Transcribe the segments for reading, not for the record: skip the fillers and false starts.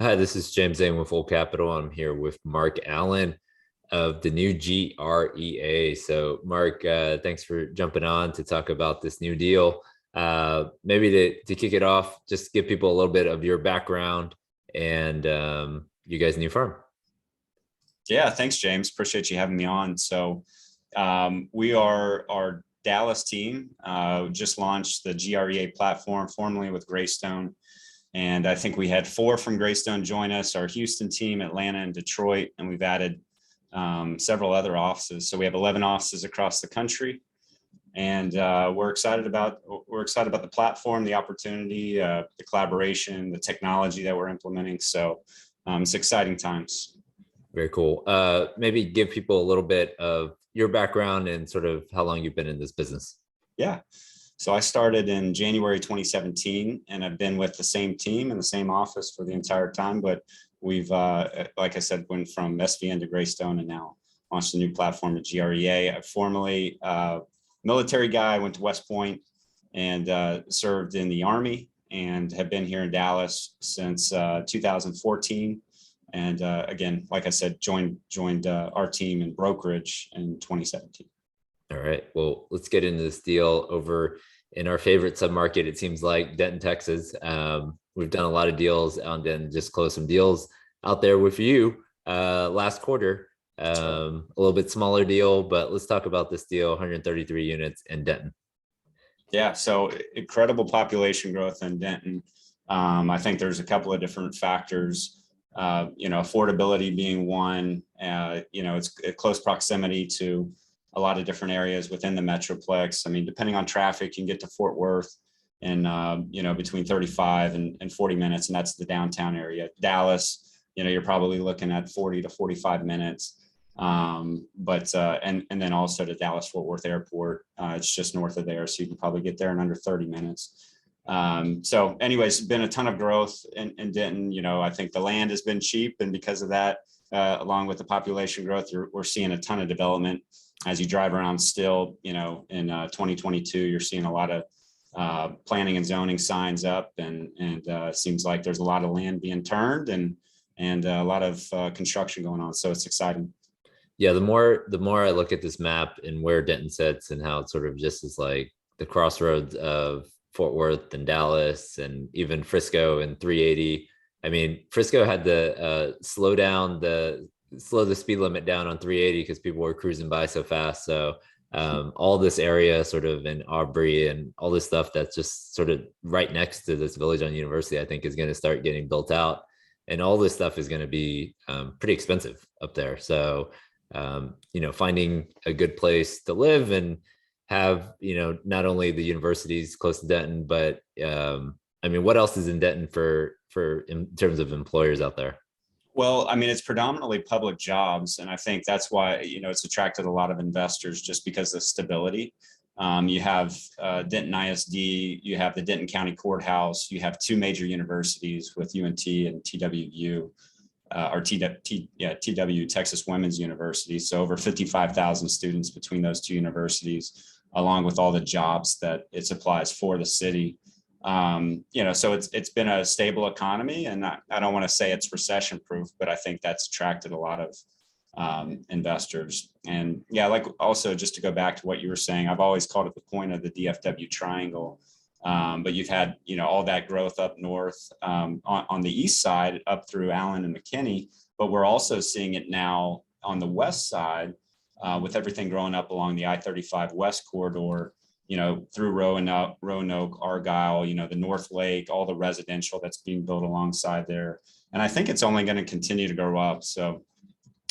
Hi, this is James Zane with Full Capital. I'm here with Mark.Allen of the new GREA. So, Mark, thanks for jumping on to talk about this new deal. Maybe to kick it off, just give people a little bit of your background and you guys' new firm. Yeah, thanks, James. Appreciate you having me on. We are our Dallas team. Just launched the GREA platform formerly with Greystone. And I think we had 4 from Greystone join us, our Houston team, Atlanta, and Detroit. And we've added several other offices. So we have 11 offices across the country. And we're excited about the platform, the opportunity, the collaboration, the technology that we're implementing. So it's exciting times. Very cool. Maybe give people a little bit of your background and sort of how long you've been in this business. Yeah. So I started in January 2017, and I've been with the same team in the same office for the entire time. But we've, like I said, went from SVN to Greystone and now launched a new platform at GREA. I formerly military guy, went to West Point and served in the Army and have been here in Dallas since 2014. And again, like I said, joined our team in brokerage in 2017. All right. Well, let's get into this deal over in our favorite submarket. It seems like Denton, Texas. We've done a lot of deals on Denton, just closed some deals out there with you last quarter. A little bit smaller deal, but let's talk about this deal, 133 units in Denton. Yeah, so incredible population growth in Denton. I think there's a couple of different factors. Affordability being one. It's a close proximity to a lot of different areas within the Metroplex. I mean, depending on traffic, you can get to Fort Worth in, between 35 and 40 minutes, and that's the downtown area. Dallas, you're probably looking at 40 to 45 minutes. And then also to Dallas Fort Worth Airport. It's just north of there, so you can probably get there in under 30 minutes. So anyways, been a ton of growth in Denton. I think the land has been cheap, and because of that, along with the population growth, we're seeing a ton of development. As you drive around still, in 2022, you're seeing a lot of planning and zoning signs up, and seems like there's a lot of land being turned and a lot of construction going on. So it's exciting. Yeah, the more I look at this map and where Denton sits and how it sort of just is like the crossroads of Fort Worth and Dallas and even Frisco and 380. I mean, Frisco had to slow the speed limit down on 380 because people were cruising by so fast. So all this area sort of in Aubrey and all this stuff that's just sort of right next to this village on University, I think is going to start getting built out. And all this stuff is going to be pretty expensive up there. So, finding a good place to live and have, not only the universities close to Denton, but what else is in Denton for in terms of employers out there? Well, I mean, it's predominantly public jobs, and I think that's why, it's attracted a lot of investors, just because of stability. You have Denton ISD, you have the Denton County Courthouse, you have 2 major universities with UNT and TWU, TW, Texas Women's University. So over 55,000 students between those 2 universities, along with all the jobs that it supplies for the city. So it's been a stable economy, and I don't want to say it's recession proof, but I think that's attracted a lot of investors. And yeah, like also just to go back to what you were saying, I've always called it the point of the DFW triangle. But you've had, all that growth up north on the east side up through Allen and McKinney, but we're also seeing it now on the west side with everything growing up along the I-35 West corridor, through Roanoke, Argyle, the North Lake, all the residential that's being built alongside there. And I think it's only going to continue to grow up. So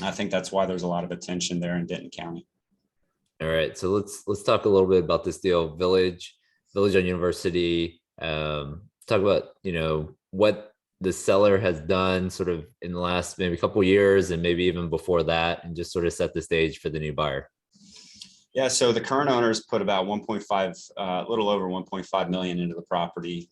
I think that's why there's a lot of attention there in Denton County. All right. So let's talk a little bit about this deal, Village on University. Talk about, what the seller has done sort of in the last maybe couple of years and maybe even before that, and just sort of set the stage for the new buyer. Yeah, so the current owners put about 1.5, a little over 1.5 million into the property.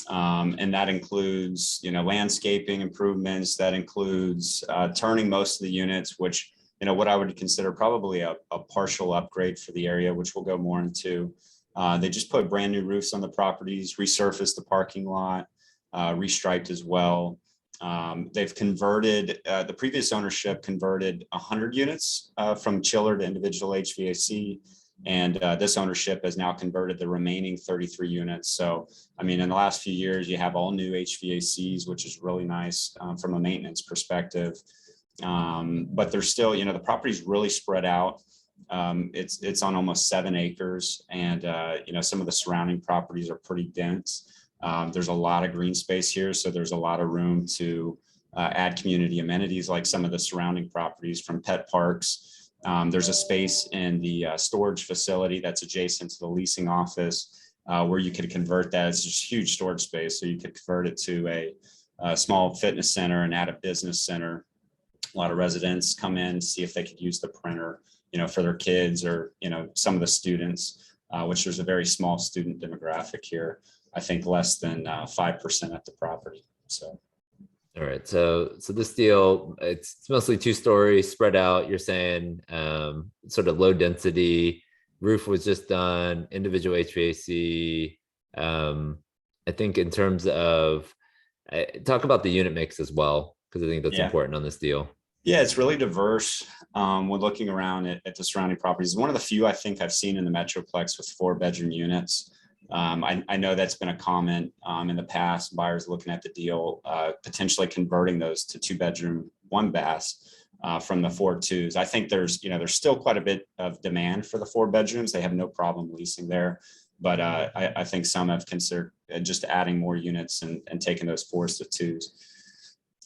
And that includes, landscaping improvements. That includes turning most of the units, which, what I would consider probably a partial upgrade for the area, which we'll go more into. They just put brand new roofs on the properties, resurfaced the parking lot, restriped as well. They've converted, the previous ownership converted 100 units from chiller to individual HVAC. And this ownership has now converted the remaining 33 units. So, I mean, in the last few years, you have all new HVACs, which is really nice from a maintenance perspective. But there's still, you know, the property's really spread out. It's on almost 7 acres, and you know, some of the surrounding properties are pretty dense. There's a lot of green space here, so there's a lot of room to add community amenities like some of the surrounding properties, from pet parks. There's a space in the storage facility that's adjacent to the leasing office where you could convert that. It's just huge storage space, so you could convert it to a small fitness center and add a business center. A lot of residents come in, see if they could use the printer, you know, for their kids, or, you know, some of the students, which there's a very small student demographic here. I think less than 5% at the property. So. All right. So this deal, it's mostly 2-story spread out. You're saying sort of low density. Roof was just done, individual HVAC. I think in terms of, talk about the unit mix as well, because I think that's important on this deal. Yeah, it's really diverse. When looking around at the surrounding properties, one of the few I think I've seen in the Metroplex with 4-bedroom units. I know that's been a comment in the past, buyers looking at the deal, potentially converting those to 2-bedroom, 1 bath from the 4.2s. I think there's still quite a bit of demand for the 4 bedrooms. They have no problem leasing there, but I think some have considered just adding more units and taking those 4s to 2s.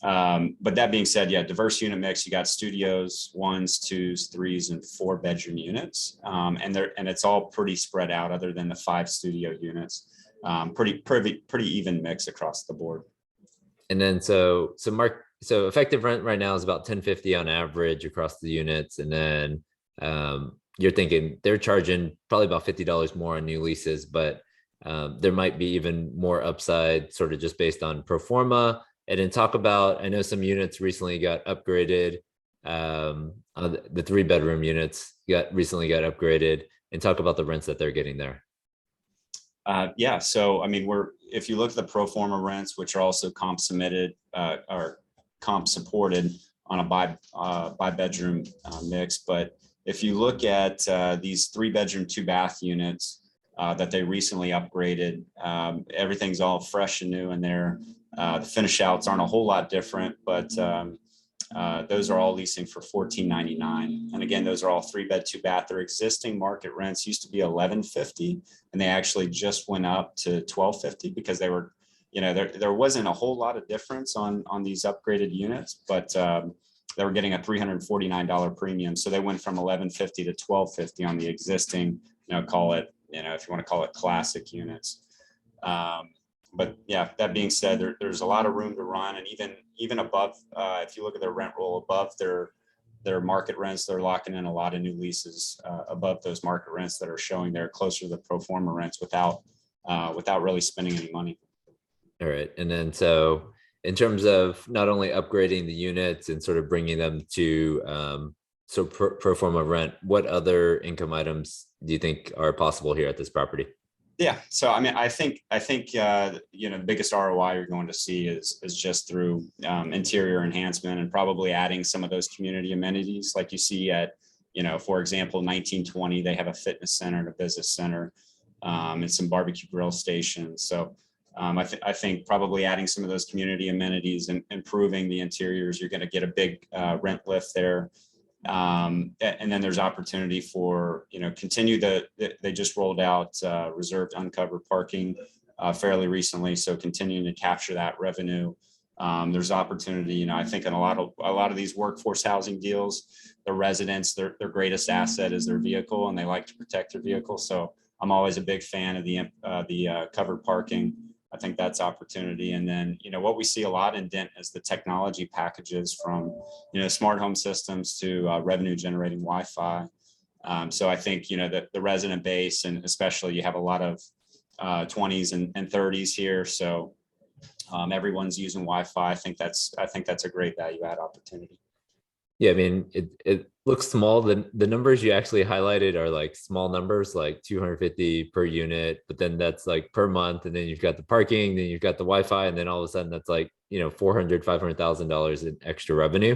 But that being said, yeah, diverse unit mix. You got studios, 1s, 2s, 3s, and 4-bedroom units, and it's all pretty spread out, other than the 5 studio units. Pretty even mix across the board. And then so Mark, so effective rent right now is about $10.50 on average across the units, and then you're thinking they're charging probably about $50 more on new leases, but there might be even more upside, sort of just based on pro forma. And then talk about, I know some units recently got upgraded. The 3-bedroom units recently got upgraded, and talk about the rents that they're getting there. Yeah, so I mean, if you look at the pro forma rents, which are also comp submitted or comp supported on a by bedroom mix, but if you look at these 3-bedroom, 2-bath units that they recently upgraded, everything's all fresh and new in there. The finish outs aren't a whole lot different, but those are all leasing for $14.99. And again, those are all 3-bed, 2-bath. Their existing market rents used to be $11.50, and they actually just went up to $12.50 because they were, you know, there wasn't a whole lot of difference on these upgraded units, but they were getting a $349 premium. So they went from $11.50 to $12.50 on the existing, you know, call it, you know, if you want to call it classic units. But yeah, that being said, there's a lot of room to run, and even above, if you look at their rent roll above their market rents, they're locking in a lot of new leases above those market rents that are showing they're closer to the pro forma rents without really spending any money. All right, and then so in terms of not only upgrading the units and sort of bringing them to pro forma rent, what other income items do you think are possible here at this property? Yeah, so I mean, I think you know, the biggest ROI you're going to see is just through interior enhancement, and probably adding some of those community amenities like you see at, you know, for example, 1920. They have a fitness center and a business center, and some barbecue grill stations. So I think probably adding some of those community amenities and improving the interiors, you're going to get a big rent lift there. And then there's opportunity for, you know, they just rolled out reserved uncovered parking fairly recently, so continuing to capture that revenue. There's opportunity, you know, I think in a lot of these workforce housing deals, the residents, their greatest asset is their vehicle, and they like to protect their vehicle. So I'm always a big fan of the covered parking. I think that's opportunity. And then, you know, what we see a lot in Denton is the technology packages, from, you know, smart home systems to revenue generating Wi-Fi. So I think, you know, the resident base, and especially you have a lot of 20s and 30s here. So everyone's using Wi-Fi. I think that's a great value add opportunity. Yeah, I mean, it looks small. The numbers you actually highlighted are like small numbers, like 250 per unit, but then that's like per month. And then you've got the parking, then you've got the Wi-Fi, and then all of a sudden that's like, 400, $500,000 in extra revenue.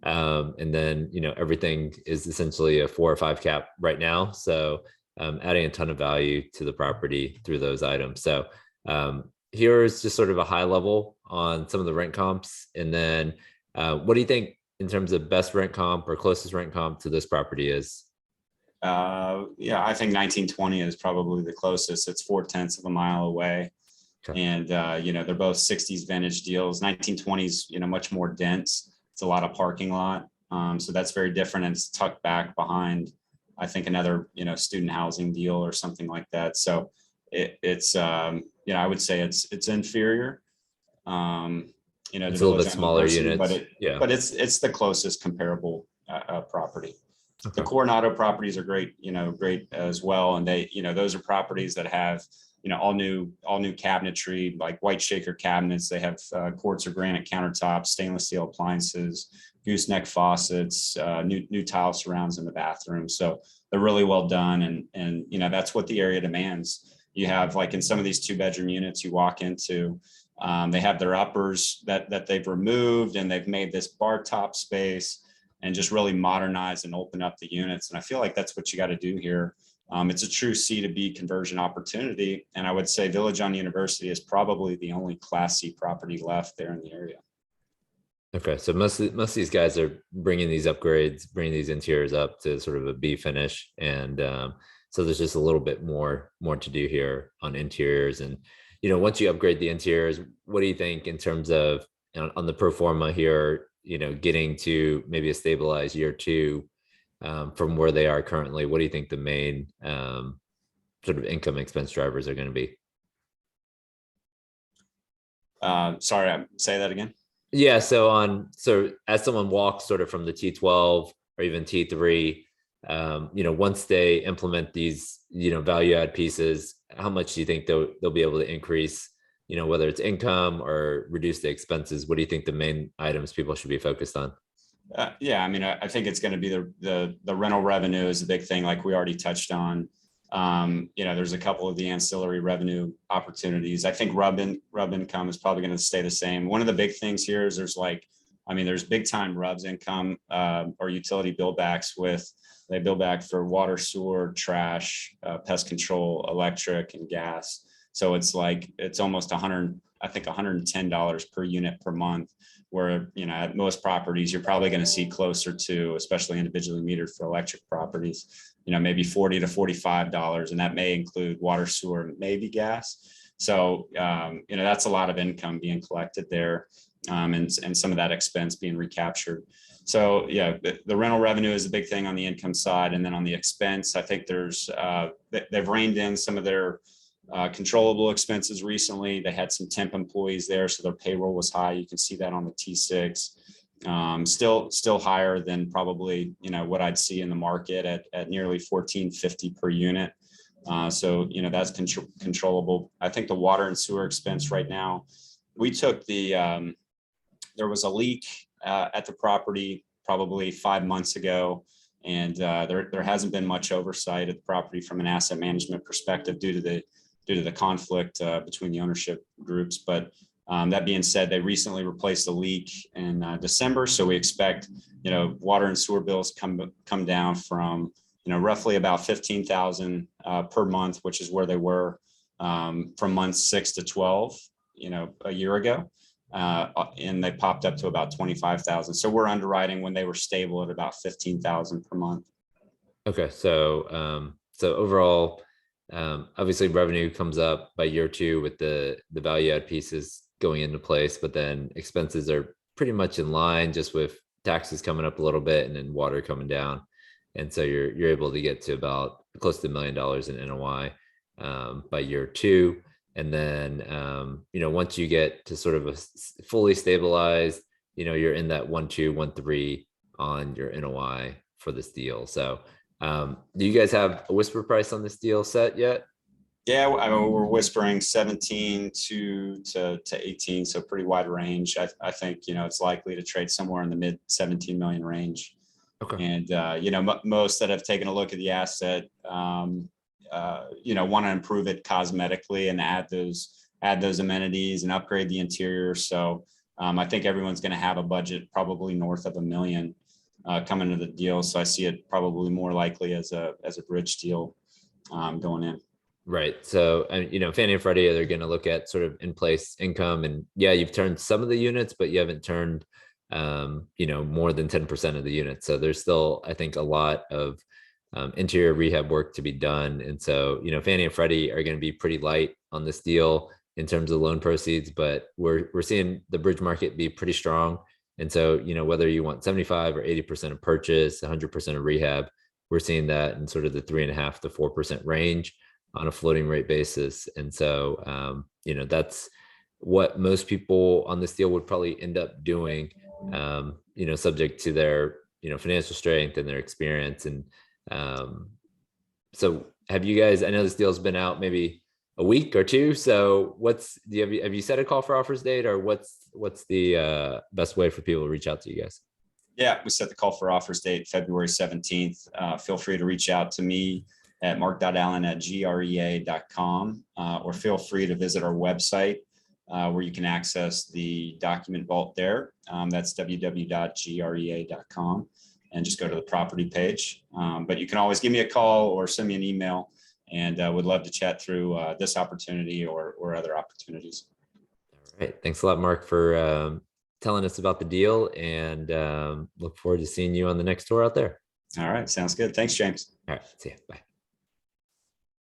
And then, everything is essentially a 4 or 5 cap right now. So adding a ton of value to the property through those items. So here is just sort of a high level on some of the rent comps. And then what do you think in terms of best rent comp or closest rent comp to this property is? Yeah, I think 1920 is probably the closest. It's 4/10 of a mile away. Okay. And, they're both 60s vintage deals. 1920s, much more dense. It's a lot of parking lot. So that's very different. And it's tucked back behind, I think, another, student housing deal or something like that. So it's, I would say it's inferior. It's The a little Village bit on smaller University, units. Yeah. but it's the closest comparable property. The Okay. Coronado properties are great, great as well. And they, those are properties that have, all new cabinetry, like white shaker cabinets. They have quartz or granite countertops, stainless steel appliances, gooseneck faucets, new tile surrounds in the bathroom. So they're really well done. And that's what the area demands. You have, like, in some of these 2-bedroom units you walk into, they have their uppers that they've removed, and they've made this bar top space and just really modernize and open up the units. And I feel like that's what you got to do here. It's a true C to B conversion opportunity. And I would say Village on University is probably the only Class C property left there in the area. Okay. So most of these guys are bringing these upgrades, bringing these interiors up to sort of a B finish. And so there's just a little bit more to do here on interiors. And, once you upgrade the interiors, what do you think in terms of on the pro forma here, getting to maybe a stabilized year 2 from where they are currently? What do you think the main sort of income expense drivers are going to be? Sorry, say that again. Yeah. So as someone walks sort of from the T12 or even T3, once they implement these, value add pieces, how much do you think they'll be able to increase, whether it's income or reduce the expenses? What do you think the main items people should be focused on? Yeah, I mean, I think it's going to be the rental revenue is a big thing, like we already touched on. There's a couple of the ancillary revenue opportunities. I think rub income is probably going to stay the same. One of the big things here is there's big time RUBS income or utility billbacks they bill back for water, sewer, trash, pest control, electric, and gas. So it's almost $110 per unit per month, where, at most properties, you're probably going to see closer to, especially individually metered for electric properties, maybe $40 to $45, and that may include water, sewer, and maybe gas. So, that's a lot of income being collected there, and some of that expense being recaptured. So yeah, the rental revenue is a big thing on the income side. And then on the expense, I think they've reined in some of their controllable expenses recently. They had some temp employees there, so their payroll was high. You can see that on the T6. Still higher than probably, what I'd see in the market at nearly $14.50 per unit. So, that's controllable. I think the water and sewer expense right now, we took there was a leak at the property probably 5 months ago. And there hasn't been much oversight of the property from an asset management perspective due to the conflict between the ownership groups. But that being said, they recently replaced a leak in December. So we expect, water and sewer bills come down from, roughly about $15,000 per month, which is where they were from months 6 to 12, a year ago. And they popped up to about 25,000. So we're underwriting when they were stable at about 15,000 per month. Okay. So overall, obviously revenue comes up by year 2 with the value add pieces going into place, but then expenses are pretty much in line, just with taxes coming up a little bit and then water coming down. And so you're able to get to about close to $1 million in NOI by year 2. And then, once you get to sort of a fully stabilized, you're in that 1.2, 1.3 on your NOI for this deal. So do you guys have a whisper price on this deal set yet? Yeah, I mean, we're whispering 17 to 18, so pretty wide range. I think, it's likely to trade somewhere in the mid 17 million range. Okay. And, most that have taken a look at the asset, want to improve it cosmetically and add those amenities and upgrade the interior. So I think everyone's going to have a budget probably north of $1 million coming to the deal. So I see it probably more likely as a bridge deal going in. Right. So, Fannie and Freddie, they're going to look at sort of in place income. And yeah, you've turned some of the units, but you haven't turned, more than 10% of the units. So there's still, I think, a lot of interior rehab work to be done. And so, Fannie and Freddie are going to be pretty light on this deal in terms of loan proceeds, but we're seeing the bridge market be pretty strong. And so, whether you want 75 or 80% of purchase, 100% of rehab, we're seeing that in sort of the 3.5 to 4% range on a floating rate basis. And so, that's what most people on this deal would probably end up doing, subject to their, financial strength and their experience. And so have you guys, I know this deal's been out maybe a week or two. So have you set a call for offers date, or what's the best way for people to reach out to you guys? Yeah, we set the call for offers date February 17th. Feel free to reach out to me at Mark.Allen at GREA.com, or feel free to visit our website where you can access the document vault there. That's www.grea.com, and just go to the property page. But you can always give me a call or send me an email, and would love to chat through this opportunity or other opportunities. All right. Thanks a lot, Mark, for telling us about the deal, and look forward to seeing you on the next tour out there. All right. Sounds good. Thanks, James. All right. See ya. Bye.